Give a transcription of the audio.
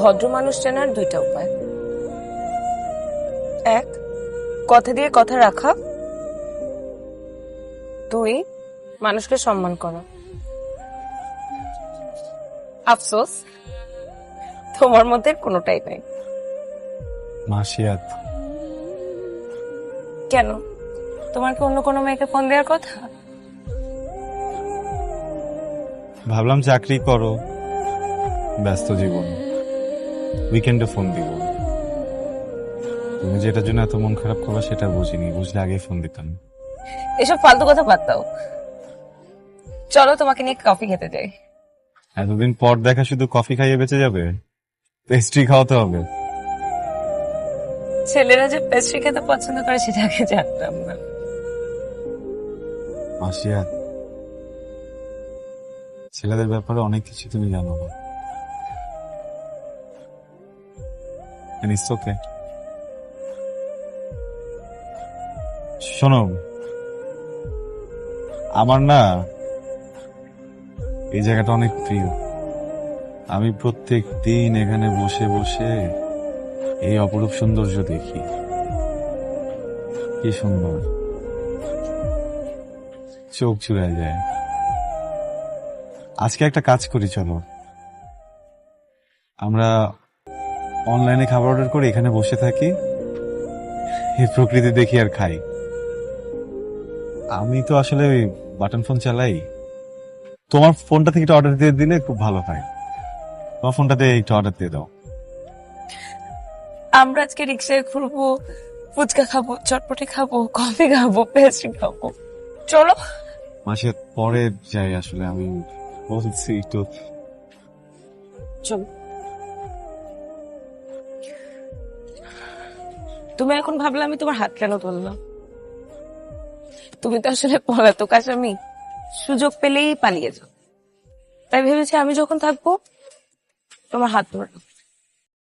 ভদ্র মানুষ চেনার দুইটা উপায়। এক, কথা দিয়ে কথা রাখা। দুই, মানুষকে সম্মান করা। আফসোস, তোমার মধ্যে কোনোটাই নাই। মাসিয়াত, কেন, তোমার কি অন্য কোনো মেয়েকে ফোন দেওয়ার কথা? ভাবলাম চাকরি করো, ব্যস্ত জীবন, উইকেন্ডে ফোন দিব। তুমি যেটার জন্য এত মন খারাপ করবা সেটা বুঝিনি, বুঝলে আগেই ফোন দিতাম। এসব ফালতু কথা বাদ দাও, চলো তোমাকে নিয়ে কফি খেতে যাই। এতদিন পর দেখা শুধু কফি খাইয়ে বেঁচে যাবে? পেস্ট্রি খাওয়াতে হবে। ছেলেরা যে পেস্ট্রি খেতে পছন্দ করে সেটা আগে জানতাম না। মাসিয়াত, ছেলেদের ব্যাপারে অনেক কিছু তুমি জানো না। ওকে, শোনো, আমার না এই জায়গাটা অনেক প্রিয়। আমি প্রত্যেক দিন এখানে বসে বসে এই অপরূপ সৌন্দর্য দেখি। কি সুন্দর, চোখ চুড়ায় যায়। আজকে একটা কাজ করি, চলো আমরা অনলাইনে খাবার অর্ডার করে এখানে বসে থাকি, এই প্রকৃতি দেখি আর খাই। আমি তো আসলে ওই বাটন ফোন চালাই, তোমার ফোনটা থেকে একটা অর্ডার দিয়ে দিলে খুব ভালো হয়। তোমার ফোনটাতে একটু অর্ডার দিয়ে দাও। আমরা আজকে রিক্সায় ঘুরবো, ফুচকা খাবো, চটপটি খাবো, কফি খাবো, পেস্ট্রি খাবো। চলো। মাসে পরে যাই, আসলে আমি বলছি একটু। চলো। তুমি এখন ভাবলে আমি তোমার হাত কেন ধরলাম? তুমি তো আসলে পলাতক আসামি, সুযোগ পেলেই পালিয়ে যাও। তাই ভেবেছি আমি যখন থাকবো তোমার হাত ধরে